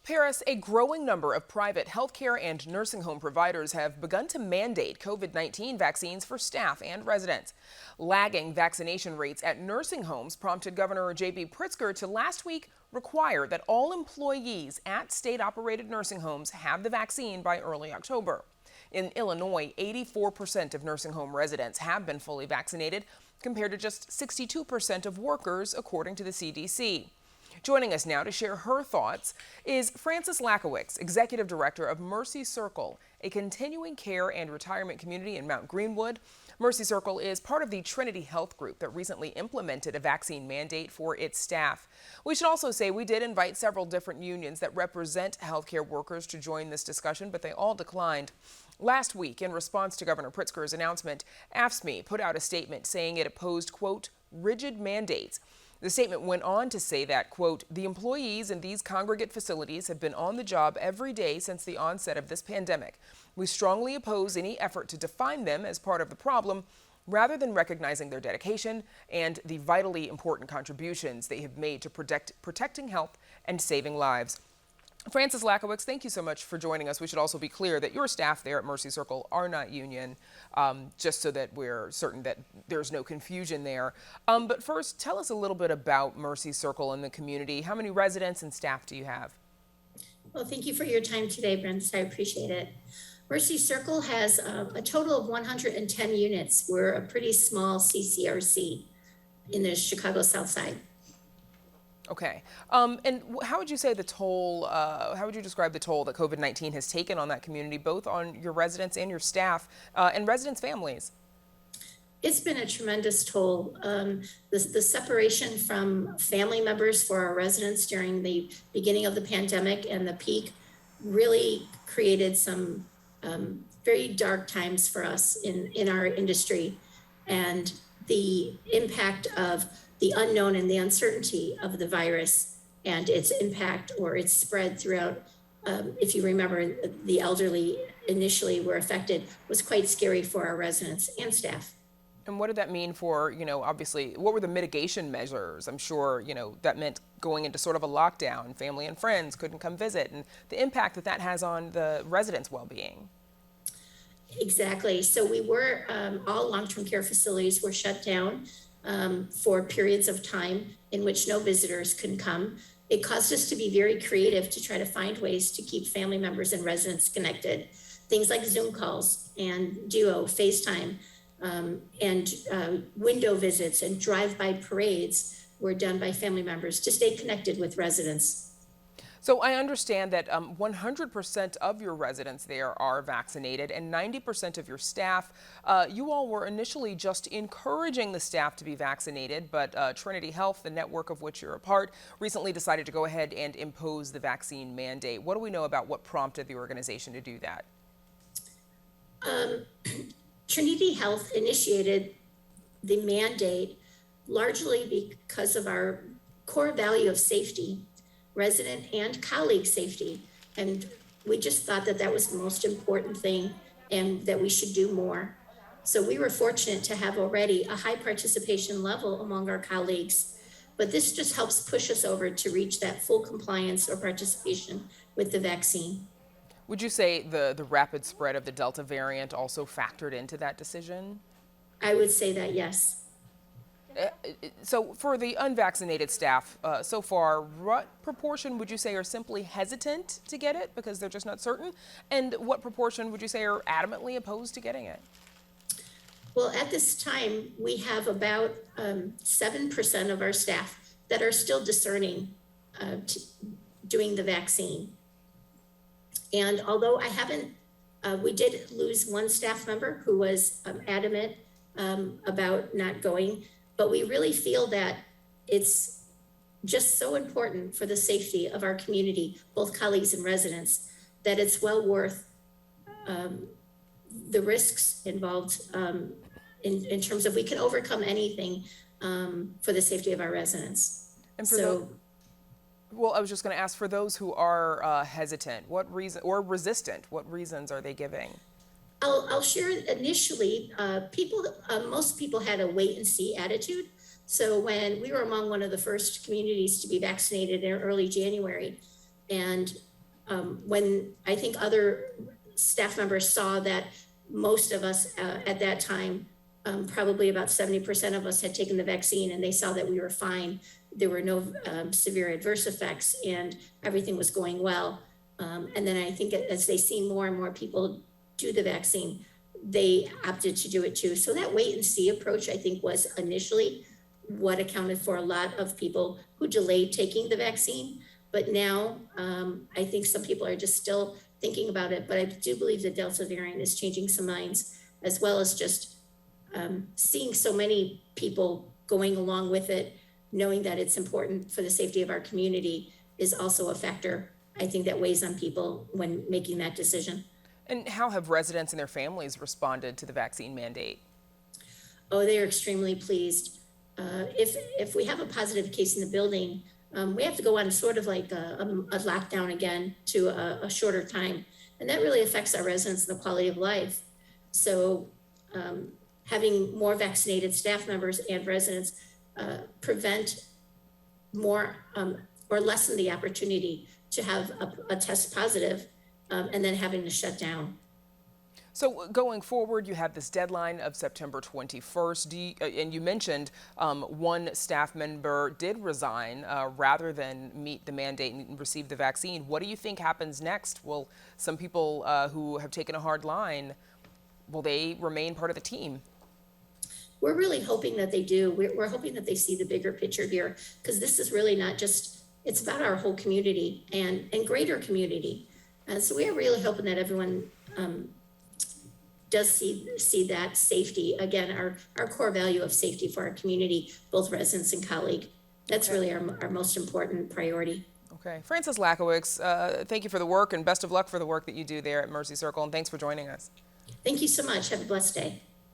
Paris, a growing number of private healthcare and nursing home providers have begun to mandate COVID-19 vaccines for staff and residents. Lagging vaccination rates at nursing homes prompted Governor J.B. Pritzker to last week require that all employees at state-operated nursing homes have the vaccine by early October. In Illinois, 84% of nursing home residents have been fully vaccinated, compared to just 62% of workers, according to the CDC. Joining us now to share her thoughts is Frances Lakowicz, Executive Director of Mercy Circle, a continuing care and retirement community in Mount Greenwood. Mercy Circle is part of the Trinity Health group that recently implemented a vaccine mandate for its staff. We should also say we did invite several different unions that represent healthcare workers to join this discussion, but they all declined. Last week, in response to Governor Pritzker's announcement, AFSCME put out a statement saying it opposed, quote, rigid mandates. The statement went on to say that, quote, the employees in these congregate facilities have been on the job every day since the onset of this pandemic. We strongly oppose any effort to define them as part of the problem, rather than recognizing their dedication and the vitally important contributions they have made to protecting health and saving lives. Frances Lakowicz, thank you so much for joining us. We should also be clear that your staff there at Mercy Circle are not union, just so that we're certain that there's no confusion there. But first, tell us a little bit about Mercy Circle and the community. How many residents and staff do you have? Well, thank you for your time today, Brent. I appreciate it. Mercy Circle has a total of 110 units. We're a pretty small CCRC in the Chicago South Side. Okay. And how would you say the toll, how would you describe the toll that COVID-19 has taken on that community, both on your residents and your staff and residents' families? It's been a tremendous toll. The separation from family members for our residents during the beginning of the pandemic and the peak really created some very dark times for us in our industry. And the impact of the unknown and the uncertainty of the virus and its impact or its spread throughout, if you remember, the elderly initially were affected, was quite scary for our residents and staff. And what did that mean for, obviously, what were the mitigation measures? I'm sure, that meant going into sort of a lockdown, family and friends couldn't come visit, and the impact that that has on the residents' well-being. Exactly. So we were, all long-term care facilities were shut down for periods of time in which no visitors can come. It caused us to be very creative to try to find ways to keep family members and residents connected. Things like Zoom calls and Duo, FaceTime, and window visits and drive-by parades were done by family members to stay connected with residents. So I understand that 100% of your residents there are vaccinated and 90% of your staff. You all were initially just encouraging the staff to be vaccinated, but Trinity Health, the network of which you're a part, recently decided to go ahead and impose the vaccine mandate. What do we know about what prompted the organization to do that? Trinity Health initiated the mandate largely because of our core value of safety, resident and colleague safety. And we just thought that that was the most important thing and that we should do more. So we were fortunate to have already a high participation level among our colleagues, but this just helps push us over to reach that full compliance or participation with the vaccine. Would you say the rapid spread of the Delta variant also factored into that decision? I would say that, yes. So for the unvaccinated staff so far, what proportion would you say are simply hesitant to get it because they're just not certain? And what proportion would you say are adamantly opposed to getting it? Well, at this time, we have about 7% of our staff that are still discerning doing the vaccine. And although I haven't, we did lose one staff member who was adamant about not going, but we really feel that it's just so important for the safety of our community, both colleagues and residents, that it's well worth the risks involved in terms of we can overcome anything for the safety of our residents. And for well, I was just going to ask, for those who are hesitant, what reason, or resistant, what reasons are they giving? I'll share initially, most people had a wait and see attitude. So when we were among one of the first communities to be vaccinated in early January, and when I think other staff members saw that most of us at that time, probably about 70% of us had taken the vaccine, and they saw that we were fine. There were no severe adverse effects and everything was going well. And then I think as they see more and more people do the vaccine, they opted to do it too. So that wait and see approach, I think, was initially what accounted for a lot of people who delayed taking the vaccine. But now I think some people are just still thinking about it. But I do believe the Delta variant is changing some minds, as well as just seeing so many people going along with it, knowing that it's important for the safety of our community is also a factor, I think, that weighs on people when making that decision. And how have residents and their families responded to the vaccine mandate? Oh, they are extremely pleased. If we have a positive case in the building, we have to go on sort of like a lockdown again to a shorter time. And that really affects our residents and the quality of life. So having more vaccinated staff members and residents prevent more or lessen the opportunity to have a test positive and then having to shut down. So going forward, you have this deadline of September 21st. And you mentioned one staff member did resign rather than meet the mandate and receive the vaccine. What do you think happens next? Will some people who have taken a hard line, will they remain part of the team? We're really hoping that they do. We're hoping that they see the bigger picture here, because this is really not just, it's about our whole community and greater community. So we are really hoping that everyone does see that safety, again, our core value of safety for our community, both residents and colleagues. That's really our most important priority. Okay. Frances Lakowicz, thank you for the work and best of luck for the work that you do there at Mercy Circle, and thanks for joining us. Thank you so much. Have a blessed day.